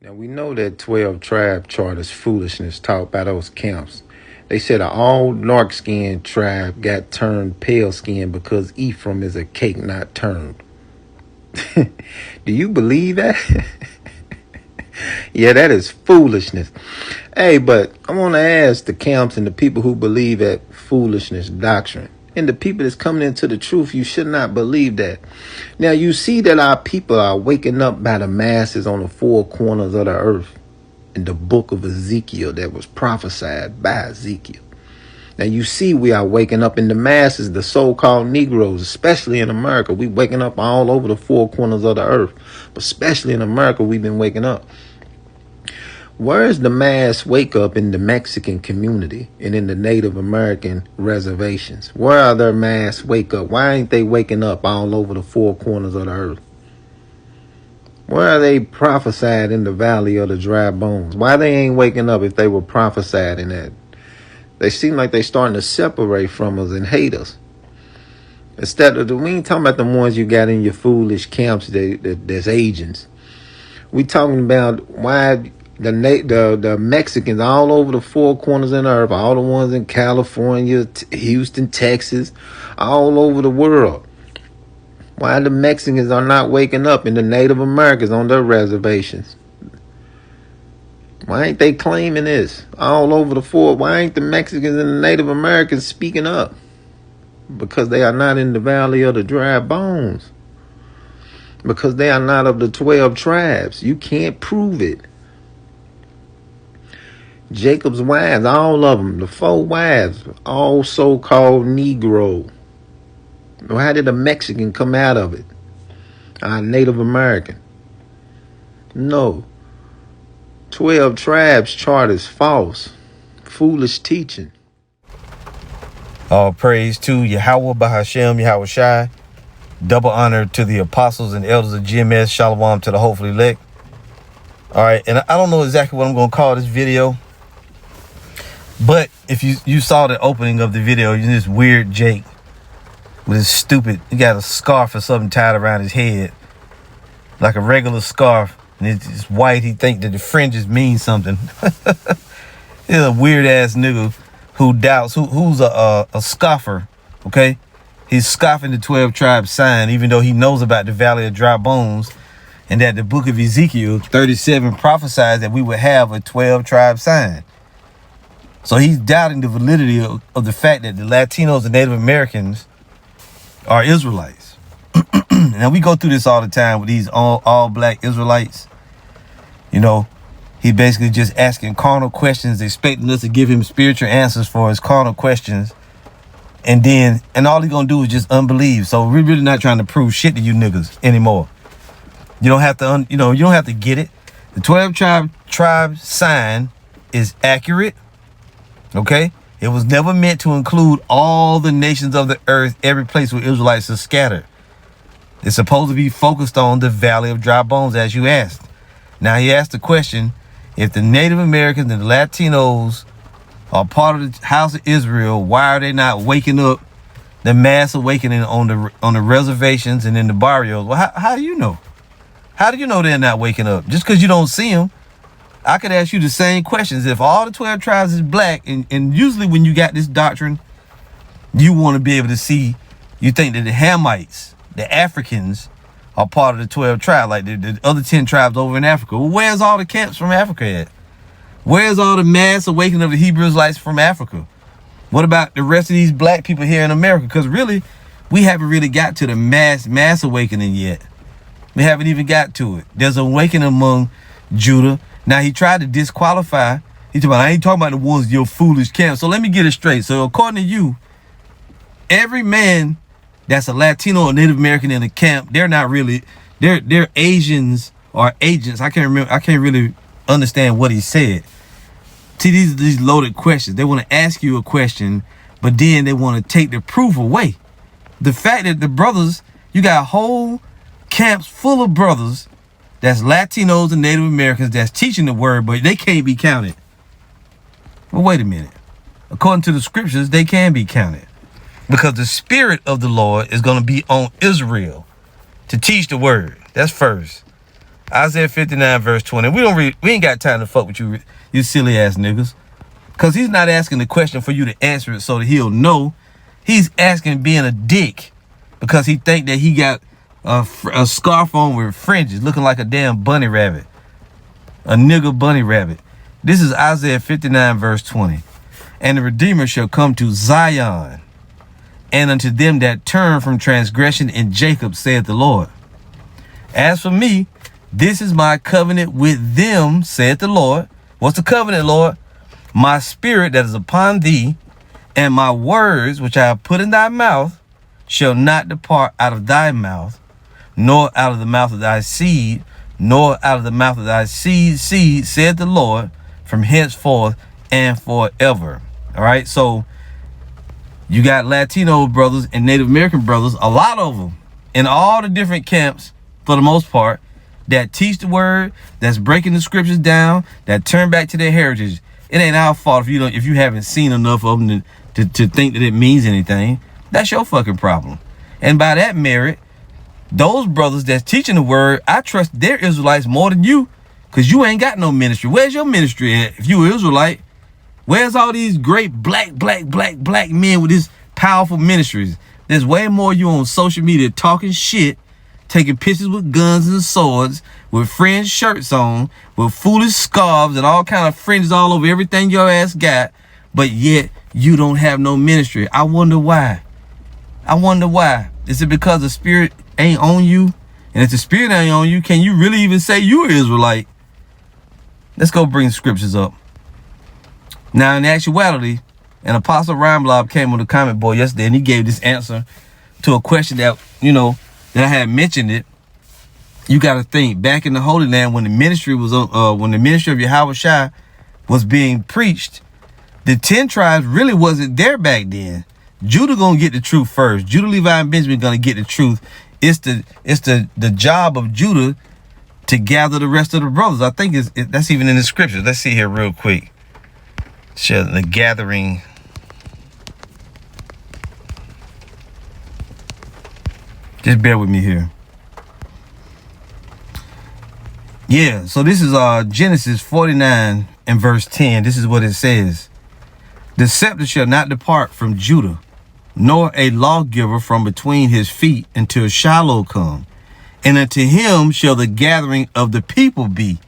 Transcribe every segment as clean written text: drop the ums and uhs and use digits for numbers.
Now we know that 12 tribe chart is foolishness taught by those camps. They said an all dark skinned tribe got turned pale skinned because Ephraim is a cake not turned. Do you believe that? Yeah, that is foolishness. Hey, but I want to ask the camps and the people who believe that foolishness doctrine, and the people that's coming into the truth, you should not believe that. Now, you see that our people are waking up by the masses on the four corners of the earth in the book of Ezekiel that was prophesied by Ezekiel. Now, you see we are waking up in the masses, the so-called Negroes, especially in America. We waking up all over the four corners of the earth, but especially in America, we've been waking up. Where is the mass wake up in the Mexican community and in the Native American reservations? Where are their mass wake up? Why ain't they waking up all over the four corners of the earth? Where are they prophesied in the valley of the dry bones? Why they ain't waking up if they were prophesied in that? They seem like they starting to separate from us and hate us. Instead of, we ain't talking about the ones you got in your foolish camps that's agents. We talking about why the Mexicans all over the four corners of the earth, all the ones in California, Houston, Texas, all over the world. Why the Mexicans are not waking up and the Native Americans on their reservations? Why ain't they claiming this all over the four? Why ain't the Mexicans and the Native Americans speaking up? Because they are not in the valley of the dry bones. Because they are not of the 12 tribes. You can't prove it. Jacob's wives, all of them, the 4 wives, all so-called Negro. How did a Mexican come out of it? A Native American? No. 12 tribes chart is false. Foolish teaching. All praise to Yahweh Bahashem, Yahweh Shai. Double honor to the apostles and elders of GMS. Shalom to the hopefully elect. All right, and I don't know exactly what I'm going to call this video. But if you saw the opening of the video, you this weird Jake with his stupid, he got a scarf or something tied around his head. Like a regular scarf. And it's white. He think that the fringes mean something. He's a weird ass nigga who doubts, who's a scoffer. Okay. He's scoffing the 12 tribes sign, even though he knows about the valley of dry bones and that the book of Ezekiel 37 prophesies that we would have a 12 tribe sign. So he's doubting the validity of the fact that the Latinos and Native Americans are Israelites. Now, we go through this all the time with these all black Israelites. You know, he basically just asking carnal questions, expecting us to give him spiritual answers for his carnal questions. And all he's going to do is just unbelieve. So we're really not trying to prove shit to you niggas anymore. You don't have to, you don't have to get it. The 12 tribe sign is accurate. Okay, it was never meant to include all the nations of the earth, every place where Israelites are scattered. It's supposed to be focused on the valley of dry bones, as you asked. Now, he asked the question, if the Native Americans and the Latinos are part of the house of Israel, why are they not waking up, the mass awakening on the reservations and in the barrios? Well, how do you know? How do you know they're not waking up? Just because you don't see them. I could ask you the same questions. If all the 12 tribes is black, and usually when you got this doctrine, you want to be able to see, you think that the Hamites, the Africans, are part of the 12 tribes, like the other 10 tribes over in Africa. Well, where's all the camps from Africa at? Where's all the mass awakening of the Hebrew Israelites from Africa? What about the rest of these black people here in America? Because really, we haven't really got to the mass awakening yet. We haven't even got to it. There's an awakening among Judah. Now, he tried to disqualify. He talking about, I ain't talking about the ones your foolish camp. So let me get it straight. So according to you, every man that's a Latino or Native American in a camp, they're not really, they're Asians or agents. I can't really understand what he said. See, these loaded questions. They want to ask you a question, but then they want to take the proof away. The fact that the brothers, you got whole camps full of brothers that's Latinos and Native Americans that's teaching the word, but they can't be counted. Well, wait a minute. According to the scriptures, they can be counted. Because the spirit of the Lord is going to be on Israel to teach the word. That's first. Isaiah 59 verse 20. We ain't got time to fuck with you, you silly ass niggas. Because he's not asking the question for you to answer it so that he'll know. He's asking being a dick because he think that he got a scarf on with fringes looking like a damn bunny rabbit. A nigga bunny rabbit. This is Isaiah 59 verse 20. And the Redeemer shall come to Zion, and unto them that turn from transgression in Jacob, saith the Lord. As for me, this is my covenant with them, saith the Lord. What's the covenant, Lord? My spirit that is upon thee, and my words which I have put in thy mouth shall not depart out of thy mouth, nor out of the mouth of thy seed, nor out of the mouth of thy seed, saith the Lord, from henceforth and forever. All right, so you got Latino brothers and Native American brothers, a lot of them, in all the different camps, for the most part, that teach the word, that's breaking the scriptures down, that turn back to their heritage. It ain't our fault if you haven't seen enough of them to think that it means anything. That's your fucking problem. And by that merit, those brothers that's teaching the word, I trust their Israelites more than you, because you ain't got no ministry. Where's your ministry at? If you an Israelite, where's all these great black men with these powerful ministries? There's way more you on social media talking shit, taking pictures with guns and swords, with fringe shirts on, with foolish scarves and all kind of fringes all over everything your ass got, but yet you don't have no ministry. I wonder why. Is it because the spirit ain't on you? And if the spirit ain't on you, can you really even say you an Israelite? Let's go bring scriptures up. Now, in actuality, an Apostle Ryan Blob came on the comment board yesterday, and he gave this answer to a question that, that I had mentioned it. You got to think back in the Holy Land when the ministry was when the ministry of Yahweh Shai was being preached, the 10 tribes really wasn't there back then. Judah gonna get the truth first. Judah, Levi, and Benjamin gonna get the truth. It's the job of Judah to gather the rest of the brothers. I think that's even in the scriptures. Let's see here real quick. Share the gathering. Just bear with me here. Yeah, so this is Genesis 49 and verse 10. This is what it says. The scepter shall not depart from Judah, nor a lawgiver from between his feet until Shiloh come. And unto him shall the gathering of the people be.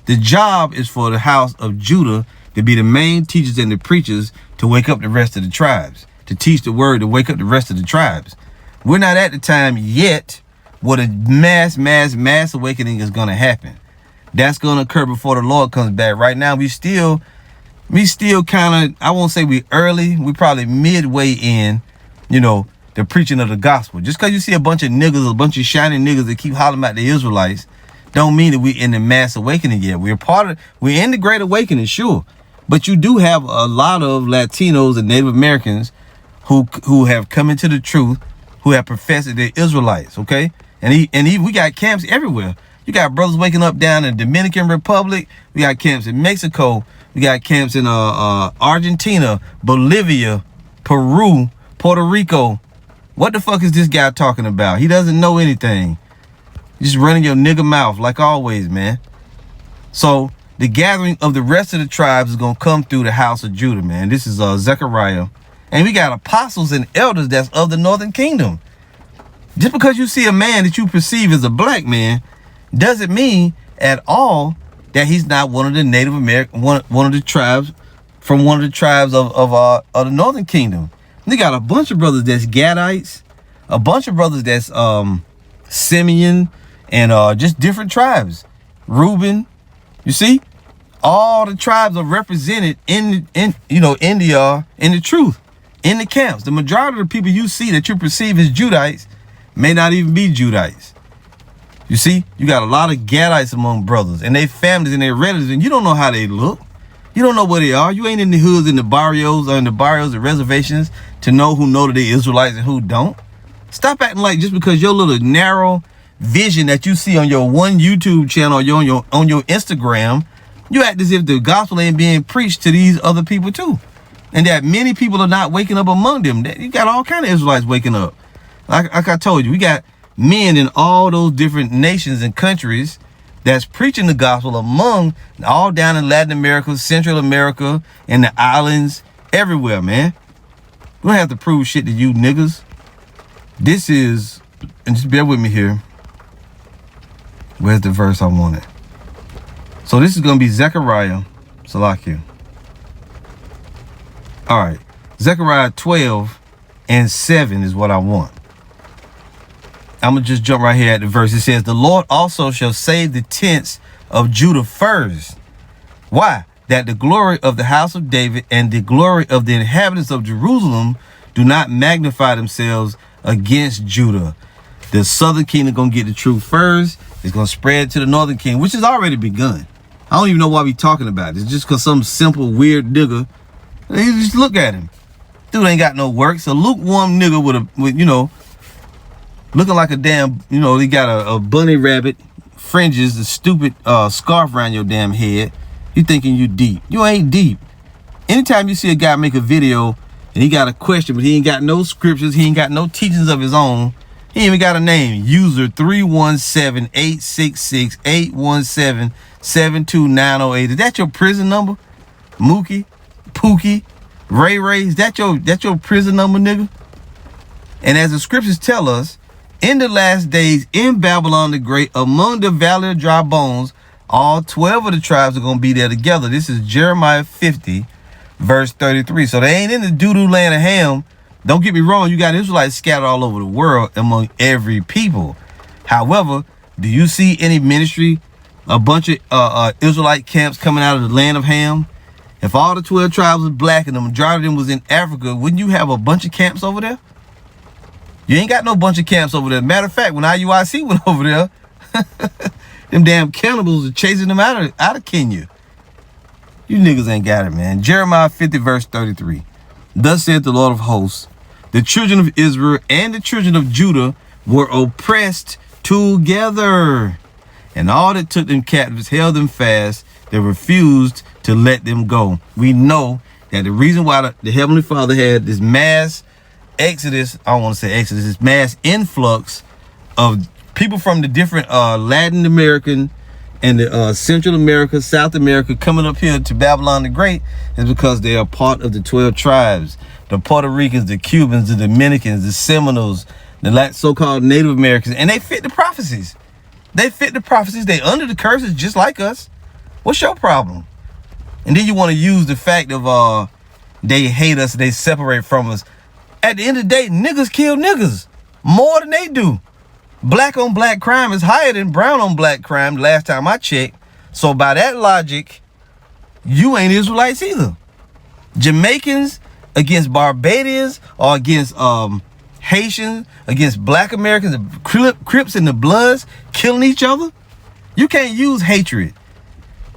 The job is for the house of Judah to be the main teachers and the preachers to wake up the rest of the tribes, to teach the word, to wake up the rest of the tribes. We're not at the time yet where a mass awakening is going to happen. That's going to occur before the Lord comes back. Right now, we still kind of, I won't say we early, we probably midway in, the preaching of the gospel. Just because you see a bunch of niggas, a bunch of shining niggas that keep hollering about the Israelites, don't mean that we in the mass awakening yet. We're in the Great Awakening, sure. But you do have a lot of Latinos and Native Americans who have come into the truth, who have professed that they're Israelites, okay? And we got camps everywhere. You got brothers waking up down in the Dominican Republic. We got camps in Mexico. We got camps in Argentina, Bolivia, Peru, Puerto Rico. What the fuck is this guy talking about? He doesn't know anything. Just running your nigga mouth like always, man. So the gathering of the rest of the tribes is going to come through the house of Judah, man. This is Zechariah. And we got apostles and elders that's of the northern kingdom. Just because you see a man that you perceive as a black man doesn't mean at all that he's not one of the Native American, one of the tribes from one of the tribes of the northern kingdom. They got a bunch of brothers that's Gadites, a bunch of brothers that's Simeon, and just different tribes. Reuben, you see, all the tribes are represented in the truth, in the camps. The majority of the people you see that you perceive as Judites may not even be Judites. You see, you got a lot of Gadites among brothers and their families and their relatives, and you don't know how they look. You don't know where they are. You ain't in the hoods, in the barrios, or in the barrios and reservations to know who know that they Israelites and who don't. Stop acting like just because your little narrow vision that you see on your one YouTube channel or on your Instagram, you act as if the gospel ain't being preached to these other people too. And that many people are not waking up among them. You got all kind of Israelites waking up. Like I told you, we got men in all those different nations and countries that's preaching the gospel among all down in Latin America, Central America, and the islands, everywhere, man. We don't have to prove shit to you niggas. This is, and just bear with me here. Where's the verse I wanted? So this is going to be Zechariah, Salakia. All right. Zechariah 12:7 is what I want. I'm going to just jump right here at the verse. It says, the Lord also shall save the tents of Judah first. Why? That the glory of the house of David and the glory of the inhabitants of Jerusalem do not magnify themselves against Judah. The southern kingdom going to get the truth first. It's going to spread to the northern kingdom, which has already begun. I don't even know why we talking about it. It's just because some simple, weird nigga, you just look at him. Dude ain't got no work. So lukewarm nigga with you know, looking like a damn, you know, he got a bunny rabbit, fringes, the stupid scarf around your damn head. You thinking you deep. You ain't deep. Anytime you see a guy make a video and he got a question, but he ain't got no scriptures, he ain't got no teachings of his own, he ain't even got a name. User 317-866-817-72908. Is that your prison number? Mookie, Pookie, Ray Ray, is that your prison number, nigga? And as the scriptures tell us, in the last days in Babylon the Great, among the valley of dry bones, all 12 of the tribes are going to be there together. This is Jeremiah 50:33. So they ain't in the doo-doo land of Ham. Don't get me wrong. You got Israelites scattered all over the world among every people. However, do you see any ministry, a bunch of Israelite camps coming out of the land of Ham? If all the 12 tribes was black and the majority of them was in Africa, wouldn't you have a bunch of camps over there? You ain't got no bunch of camps over there. Matter of fact, when IUIC went over there, them damn cannibals are chasing them out of Kenya. You niggas ain't got it, man. Jeremiah 50:33. Thus saith the Lord of hosts, the children of Israel and the children of Judah were oppressed together. And all that took them captives held them fast. They refused to let them go. We know that the reason why the Heavenly Father had this mass exodus, I don't want to say exodus, this mass influx of people from the different Latin American and the Central America, South America coming up here to Babylon the Great is because they are part of the 12 tribes. The Puerto Ricans, the Cubans, the Dominicans, the Seminoles, the so-called Native Americans, and they fit the prophecies. They fit the prophecies. They under the curses just like us. What's your problem? And then you want to use the fact of they hate us, they separate from us. At the end of the day, niggas kill niggas more than they do. Black on black crime is higher than brown on black crime last time I checked. So by that logic, you ain't Israelites either. Jamaicans against Barbadians or against Haitians, against black Americans, the Crips and the Bloods killing each other. You can't use hatred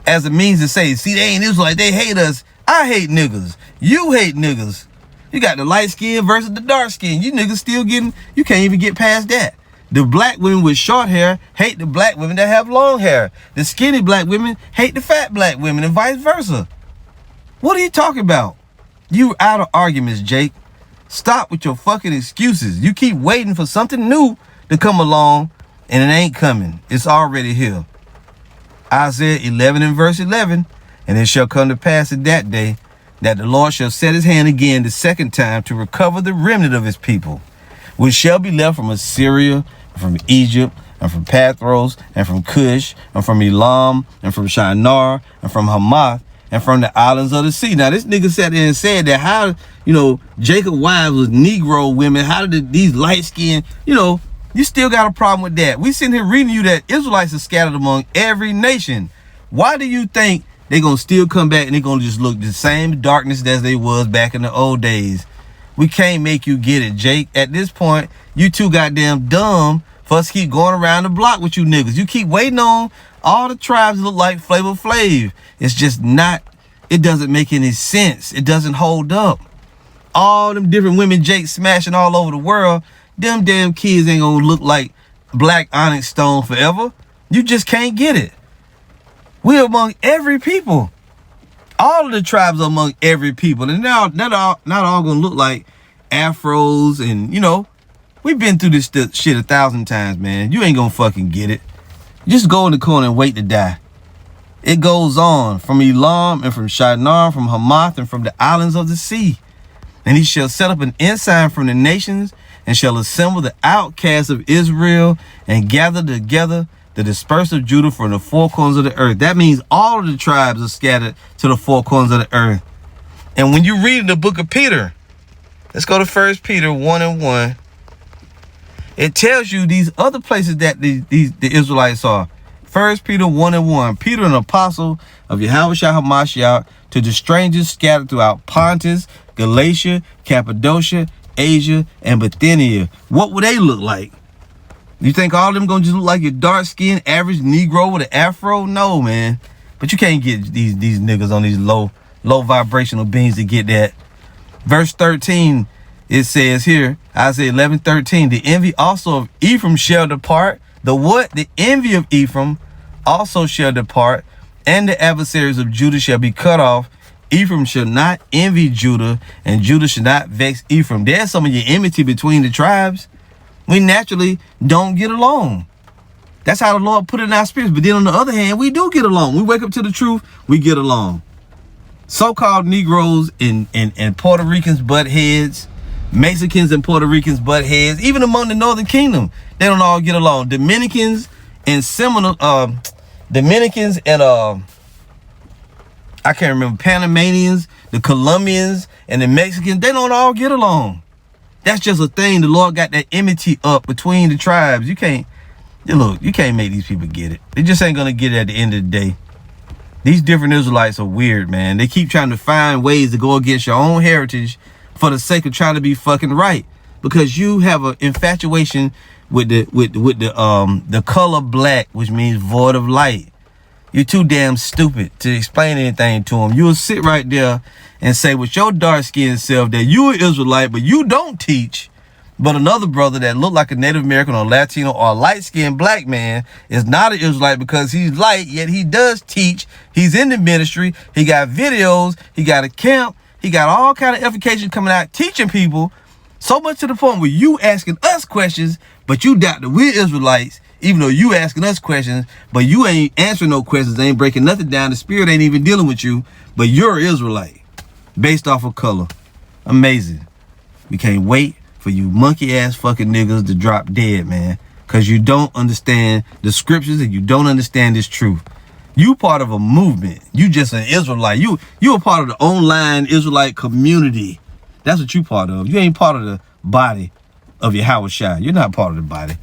as a means to say, see, they ain't Israelites, they hate us. I hate niggas. You hate niggas. You got the light skin versus the dark skin. You niggas still getting, you can't even get past that. The black women with short hair hate the black women that have long hair. The skinny black women hate the fat black women and vice versa. What are you talking about? You out of arguments, Jake. Stop with your fucking excuses. You keep waiting for something new to come along and it ain't coming. It's already here. Isaiah 11:11, and it shall come to pass in that day that the Lord shall set his hand again the second time to recover the remnant of his people, which shall be left from Assyria, and from Egypt, and from Pathros, and from Cush, and from Elam, and from Shinar, and from Hamath, and from the islands of the sea. Now, this nigga sat there and said that how, you know, Jacob's wives was Negro women. How did these light-skinned, you know, you still got a problem with that. We sitting here reading you that Israelites are scattered among every nation. Why do you think they're going to still come back and they're going to just look the same darkness as they was back in the old days? We can't make you get it, Jake. At this point, you too goddamn dumb for us to keep going around the block with you niggas. You keep waiting on all the tribes to look like Flavor Flav. It's just not, it doesn't make any sense. It doesn't hold up. All them different women Jake smashing all over the world, them damn kids ain't gonna look like black onyx stone forever. You just can't get it. We're among every people. All of the tribes are among every people. And not all gonna look like afros and, you know, we've been through this shit 1,000 times, man. You ain't gonna fucking get it. Just go in the corner and wait to die. It goes on from Elam and from Shinar, from Hamath and from the islands of the sea. And he shall set up an ensign from the nations and shall assemble the outcasts of Israel and gather together the dispersed of Judah from the four corners of the earth. That means all of the tribes are scattered to the four corners of the earth. And when you read the book of Peter, let's go to 1 Peter 1:1. It tells you these other places that the Israelites are. 1 Peter 1:1. Peter, an apostle of Yahushua HaMashiach, to the strangers scattered throughout Pontus, Galatia, Cappadocia, Asia, and Bithynia. What would they look like? You think all of them gonna just look like your dark-skinned average Negro with an afro? No, man. But you can't get these niggas on these low vibrational beings to get that. Verse 13, it says here, Isaiah 11:13, the envy also of Ephraim shall depart. The what? The envy of Ephraim also shall depart, and the adversaries of Judah shall be cut off. Ephraim shall not envy Judah, and Judah shall not vex Ephraim. There's some of your enmity between the tribes. We naturally don't get along. That's how the Lord put it in our spirits. But then on the other hand, we do get along. We wake up to the truth, we get along. So-called Negroes and Puerto Ricans butt heads. Mexicans and Puerto Ricans butt heads. Even among the Northern Kingdom, they don't all get along. Dominicans and I can't remember, Panamanians, the Colombians, and the Mexicans, they don't all get along. That's just a thing. The Lord got that enmity up between the tribes. You can't make these people get it. They just ain't gonna get it at the end of the day. These different Israelites are weird, man. They keep trying to find ways to go against your own heritage for the sake of trying to be fucking right. Because you have an infatuation with the color black, which means void of light. You're too damn stupid to explain anything to them. You'll sit right there and say with your dark-skinned self that you're an Israelite, but you don't teach. But another brother that looked like a Native American or Latino or a light-skinned black man is not an Israelite because he's light, yet he does teach. He's in the ministry. He got videos. He got a camp. He got all kind of edification coming out, teaching people, so much to the point where you asking us questions, but you doubt that we're Israelites, even though you asking us questions, but you ain't answering no questions, ain't breaking nothing down. The spirit ain't even dealing with you, but you're an Israelite based off of color. Amazing. We can't wait for you monkey ass fucking niggas to drop dead, man, because you don't understand the scriptures and you don't understand this truth. You part of a movement. You just an Israelite. You a part of the online Israelite community. That's what you part of. You ain't part of the body of Yahushua. You're not part of the body.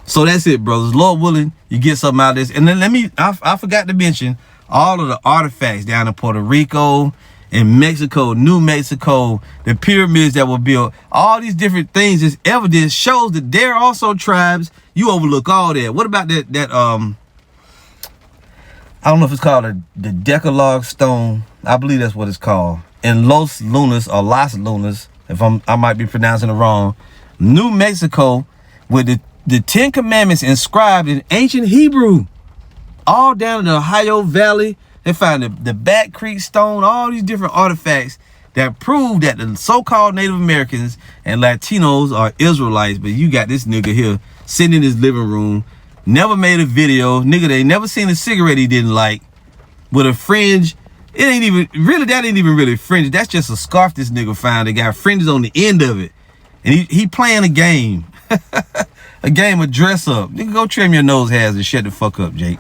So that's it, brothers. Lord willing, you get something out of this. And then I forgot to mention all of the artifacts down in Puerto Rico and Mexico, New Mexico, the pyramids that were built, all these different things. This evidence shows that there are also tribes. You overlook all that. What about that I don't know if it's called the Decalogue stone. I believe that's what it's called. In Las Lunas, if I might be pronouncing it wrong. New Mexico, with the Ten Commandments inscribed in ancient Hebrew. All down in the Ohio Valley. They found the Bat Creek stone, all these different artifacts that prove that the so-called Native Americans and Latinos are Israelites. But you got this nigga here sitting in his living room, never made a video. Nigga, they never seen a cigarette he didn't like with a fringe. That ain't even really fringe. That's just a scarf this nigga found. They got fringes on the end of it. And he playing a game. A game of dress up. Nigga, go trim your nose hairs and shut the fuck up, Jake.